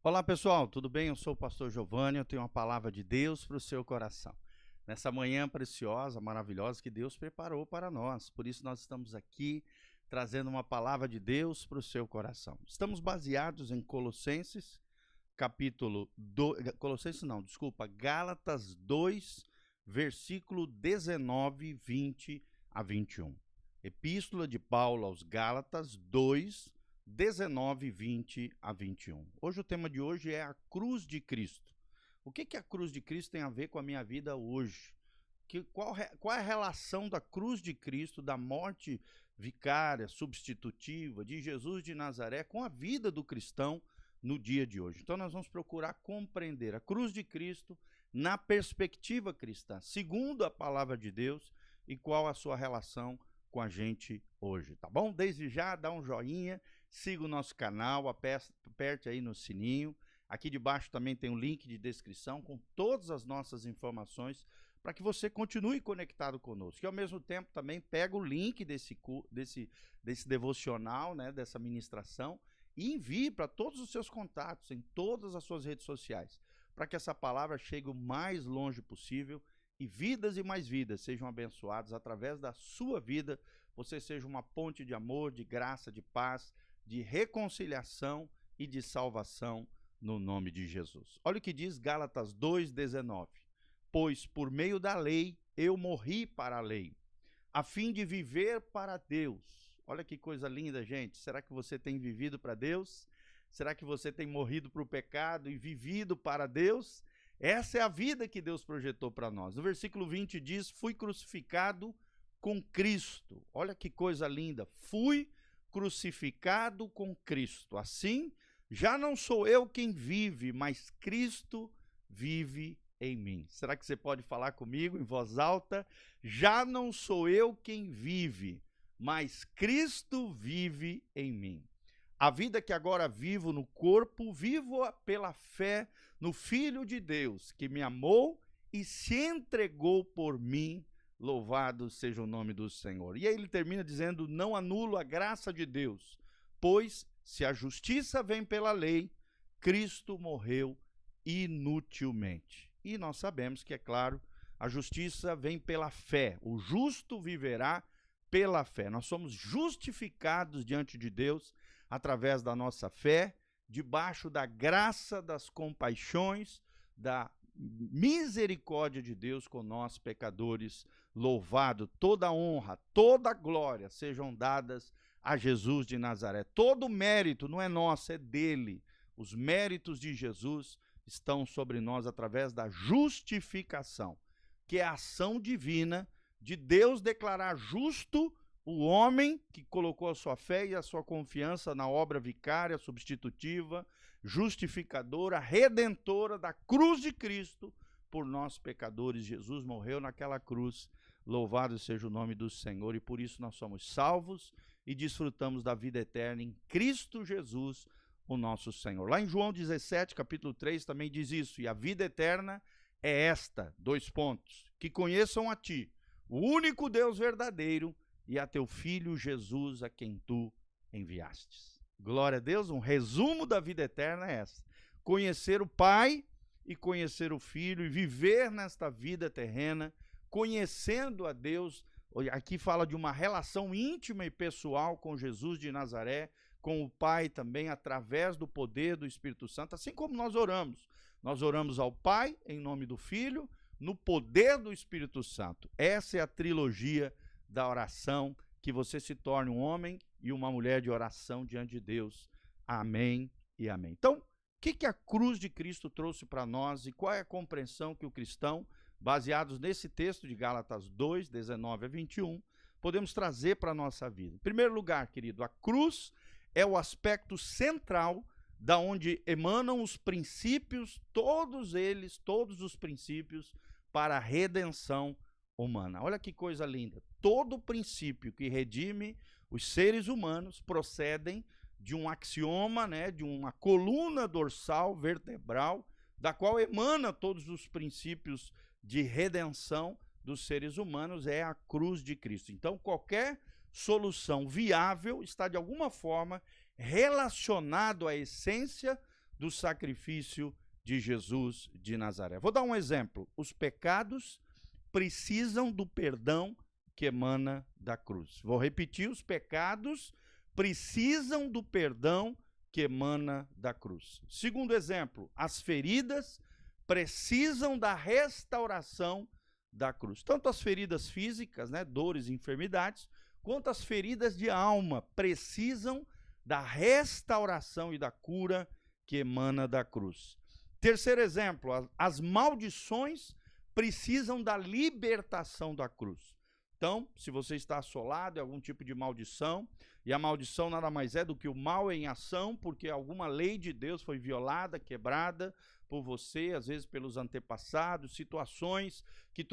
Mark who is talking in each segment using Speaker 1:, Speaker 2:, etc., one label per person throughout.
Speaker 1: Olá pessoal, tudo bem? Eu sou o pastor Giovanni, eu tenho uma palavra de Deus para o seu coração. Nessa manhã preciosa, maravilhosa que Deus preparou para nós, por isso nós estamos aqui trazendo uma palavra de Deus para o seu coração. Estamos baseados em Colossenses, Gálatas 2, versículo 19, 20 a 21. Epístola de Paulo aos Gálatas 2, 19, 20 a 21. Hoje o tema de hoje é a cruz de Cristo. O que a cruz de Cristo tem a ver com a minha vida hoje? Qual é a relação da cruz de Cristo, da morte vicária, substitutiva de Jesus de Nazaré com a vida do cristão no dia de hoje? Então nós vamos procurar compreender a cruz de Cristo na perspectiva cristã, segundo a palavra de Deus, e qual a sua relação com a gente hoje, tá bom? Desde já, dá um joinha, siga o nosso canal, aperte aí no sininho. Aqui debaixo também tem um link de descrição com todas as nossas informações para que você continue conectado conosco. E ao mesmo tempo também pega o link desse devocional, né, dessa ministração, e envie para todos os seus contatos, em todas as suas redes sociais, para que essa palavra chegue o mais longe possível e vidas e mais vidas sejam abençoadas através da sua vida. Você seja uma ponte de amor, de graça, de paz, de reconciliação e de salvação no nome de Jesus. Olha o que diz Gálatas 2:19. Pois por meio da lei eu morri para a lei, a fim de viver para Deus. Olha que coisa linda, gente. Será que você tem vivido para Deus? Será que você tem morrido para o pecado e vivido para Deus? Essa é a vida que Deus projetou para nós. No versículo 20 diz: fui crucificado com Cristo. Olha que coisa linda. Fui crucificado com Cristo. Assim, já não sou eu quem vive, mas Cristo vive em mim. Será que você pode falar comigo em voz alta? Já não sou eu quem vive, mas Cristo vive em mim. A vida que agora vivo no corpo, vivo-a pela fé no Filho de Deus, que me amou e se entregou por mim. Louvado seja o nome do Senhor. E aí ele termina dizendo: não anulo a graça de Deus, pois se a justiça vem pela lei, Cristo morreu inutilmente. E nós sabemos que, é claro, a justiça vem pela fé. O justo viverá pela fé. Nós somos justificados diante de Deus através da nossa fé, debaixo da graça, das compaixões, da misericórdia de Deus com nós, pecadores. Louvado, toda honra, toda glória sejam dadas a Jesus de Nazaré. Todo mérito não é nosso, é dele. Os méritos de Jesus estão sobre nós através da justificação, que é a ação divina de Deus declarar justo o homem que colocou a sua fé e a sua confiança na obra vicária, substitutiva, justificadora, redentora da cruz de Cristo por nós pecadores. Jesus morreu naquela cruz. Louvado seja o nome do Senhor, e por isso nós somos salvos e desfrutamos da vida eterna em Cristo Jesus, o nosso Senhor. Lá em João 17, capítulo 3, também diz isso: e a vida eterna é esta, : que conheçam a ti, o único Deus verdadeiro, e a teu Filho Jesus, a quem tu enviastes. Glória a Deus. Um resumo da vida eterna é essa: conhecer o Pai e conhecer o Filho, e viver nesta vida terrena, conhecendo a Deus. Aqui fala de uma relação íntima e pessoal com Jesus de Nazaré, com o Pai também, através do poder do Espírito Santo, assim como nós oramos. Nós oramos ao Pai, em nome do Filho, no poder do Espírito Santo. Essa é a trilogia da oração, que você se torne um homem e uma mulher de oração diante de Deus. Amém e amém. Então, o que a cruz de Cristo trouxe para nós e qual é a compreensão que o cristão, baseados nesse texto de Gálatas 2, 19 a 21, podemos trazer para a nossa vida? Em primeiro lugar, querido, a cruz é o aspecto central da onde emanam os princípios, todos eles, todos os princípios para a redenção humana. Olha que coisa linda. Todo princípio que redime os seres humanos procedem de um axioma, né, de uma coluna dorsal vertebral, da qual emana todos os princípios de redenção dos seres humanos, é a cruz de Cristo. Então, qualquer solução viável está, de alguma forma, relacionado à essência do sacrifício de Jesus de Nazaré. Vou dar um exemplo. Os pecados precisam do perdão que emana da cruz. Vou repetir, os pecados precisam do perdão que emana da cruz. Segundo exemplo, as feridas precisam da restauração da cruz. Tanto as feridas físicas, né, dores e enfermidades, quanto as feridas de alma precisam da restauração e da cura que emana da cruz. Terceiro exemplo, as maldições precisam da libertação da cruz. Então, se você está assolado em algum tipo de maldição, e a maldição nada mais é do que o mal em ação, porque alguma lei de Deus foi violada, quebrada por você, às vezes pelos antepassados, situações que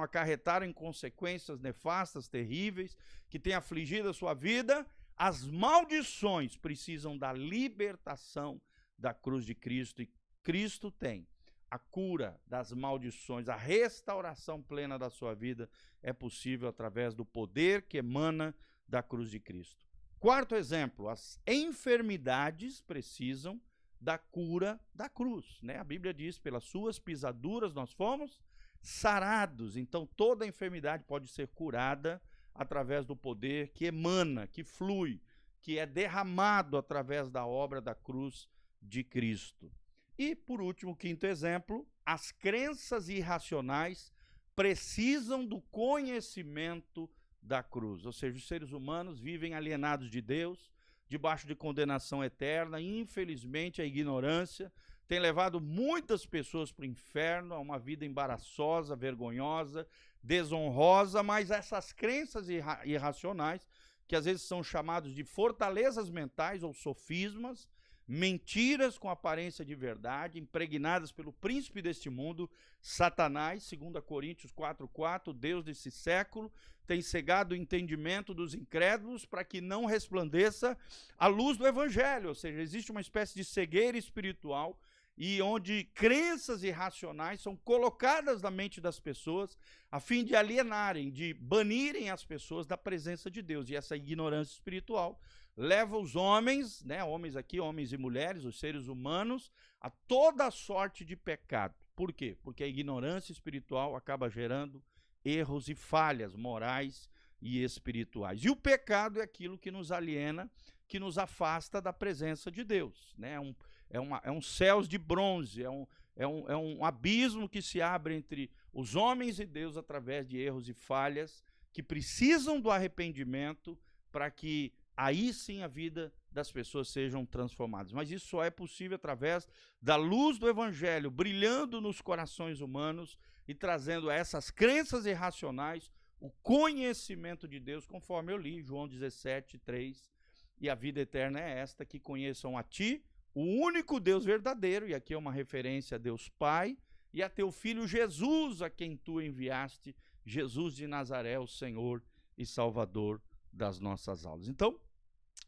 Speaker 1: acarretaram em consequências nefastas, terríveis, que têm afligido a sua vida, as maldições precisam da libertação da cruz de Cristo, e Cristo tem a cura das maldições, a restauração plena da sua vida é possível através do poder que emana da cruz de Cristo. Quarto exemplo, as enfermidades precisam da cura da cruz, né? A Bíblia diz, pelas suas pisaduras nós fomos sarados. Então toda enfermidade pode ser curada através do poder que emana, que flui, que é derramado através da obra da cruz de Cristo. E, por último, quinto exemplo, as crenças irracionais precisam do conhecimento da cruz. Ou seja, os seres humanos vivem alienados de Deus, debaixo de condenação eterna. Infelizmente, a ignorância tem levado muitas pessoas para o inferno, a uma vida embaraçosa, vergonhosa, desonrosa, mas essas crenças irracionais, que às vezes são chamados de fortalezas mentais ou sofismas, mentiras com aparência de verdade, impregnadas pelo príncipe deste mundo, Satanás, 2 Coríntios 4:4, Deus desse século, tem cegado o entendimento dos incrédulos para que não resplandeça a luz do evangelho, ou seja, existe uma espécie de cegueira espiritual e onde crenças irracionais são colocadas na mente das pessoas a fim de alienarem, de banirem as pessoas da presença de Deus. E essa ignorância espiritual leva os homens, né, homens aqui, homens e mulheres, os seres humanos, a toda sorte de pecado. Por quê? Porque a ignorância espiritual acaba gerando erros e falhas morais e espirituais. E o pecado é aquilo que nos aliena, que nos afasta da presença de Deus, né? É um céus de bronze, é um abismo que se abre entre os homens e Deus através de erros e falhas que precisam do arrependimento para que aí sim a vida das pessoas sejam transformadas. Mas isso só é possível através da luz do evangelho brilhando nos corações humanos e trazendo a essas crenças irracionais o conhecimento de Deus, conforme eu li, João 17:3, e a vida eterna é esta, que conheçam a ti, o único Deus verdadeiro, e aqui é uma referência a Deus Pai, e a teu Filho Jesus, a quem tu enviaste, Jesus de Nazaré, o Senhor e Salvador das nossas almas. Então,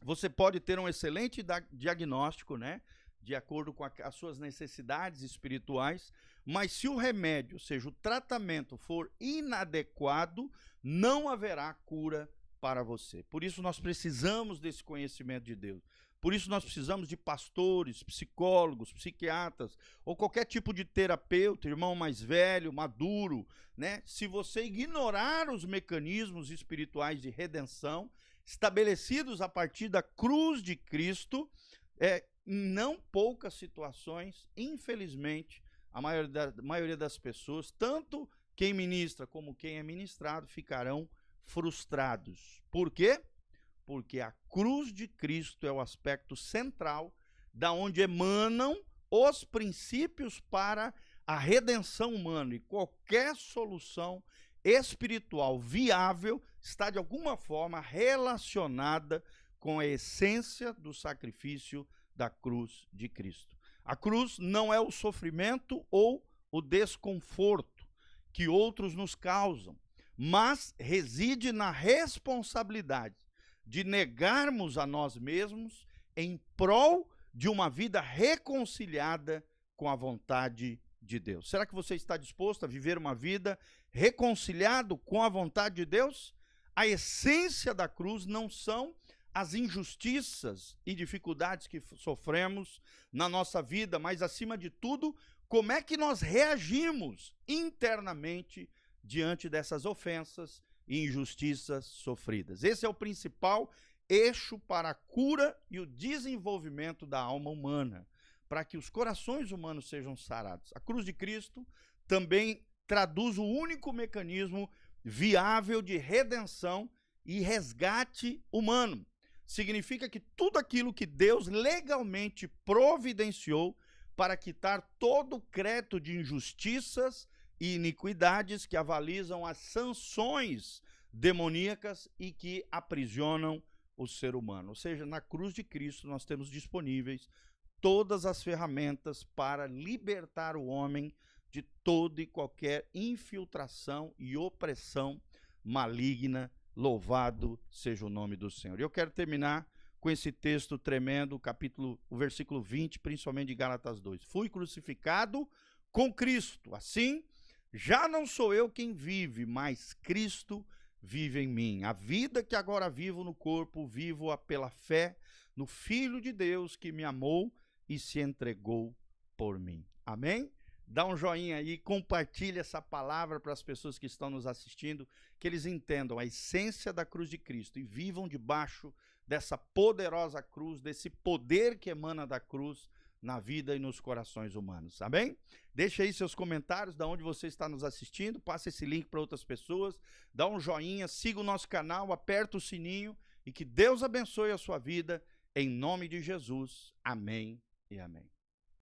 Speaker 1: você pode ter um excelente diagnóstico, né, de acordo com as suas necessidades espirituais, mas se o remédio, ou seja, o tratamento for inadequado, não haverá cura para você. Por isso nós precisamos desse conhecimento de Deus. Por isso nós precisamos de pastores, psicólogos, psiquiatras, ou qualquer tipo de terapeuta, irmão mais velho, maduro, né? Se você ignorar os mecanismos espirituais de redenção, estabelecidos a partir da cruz de Cristo, em não poucas situações, infelizmente, a maioria das pessoas, tanto quem ministra como quem é ministrado, ficarão frustrados. Por quê? Porque a cruz de Cristo é o aspecto central da onde emanam os princípios para a redenção humana, e qualquer solução espiritual viável está de alguma forma relacionada com a essência do sacrifício da cruz de Cristo. A cruz não é o sofrimento ou o desconforto que outros nos causam, mas reside na responsabilidade de negarmos a nós mesmos em prol de uma vida reconciliada com a vontade de Deus. Será que você está disposto a viver uma vida reconciliado com a vontade de Deus? A essência da cruz não são as injustiças e dificuldades que sofremos na nossa vida, mas acima de tudo, como é que nós reagimos internamente diante dessas ofensas e injustiças sofridas. Esse é o principal eixo para a cura e o desenvolvimento da alma humana, para que os corações humanos sejam sarados. A cruz de Cristo também traduz o único mecanismo viável de redenção e resgate humano. Significa que tudo aquilo que Deus legalmente providenciou para quitar todo o crédito de injustiças e iniquidades que avalizam as sanções demoníacas e que aprisionam o ser humano. Ou seja, na cruz de Cristo nós temos disponíveis todas as ferramentas para libertar o homem de toda e qualquer infiltração e opressão maligna. Louvado seja o nome do Senhor. Eu quero terminar com esse texto tremendo, o versículo 20, principalmente de Gálatas 2. Fui crucificado com Cristo, assim, já não sou eu quem vive, mas Cristo vive em mim. A vida que agora vivo no corpo, vivo-a pela fé no Filho de Deus que me amou e se entregou por mim. Amém? Dá um joinha aí, compartilha essa palavra para as pessoas que estão nos assistindo, que eles entendam a essência da cruz de Cristo e vivam debaixo dessa poderosa cruz, desse poder que emana da cruz na vida e nos corações humanos. Amém? Deixa aí seus comentários, de onde você está nos assistindo, passa esse link para outras pessoas, dá um joinha, siga o nosso canal, aperta o sininho e que Deus abençoe a sua vida, em nome de Jesus. Amém e amém.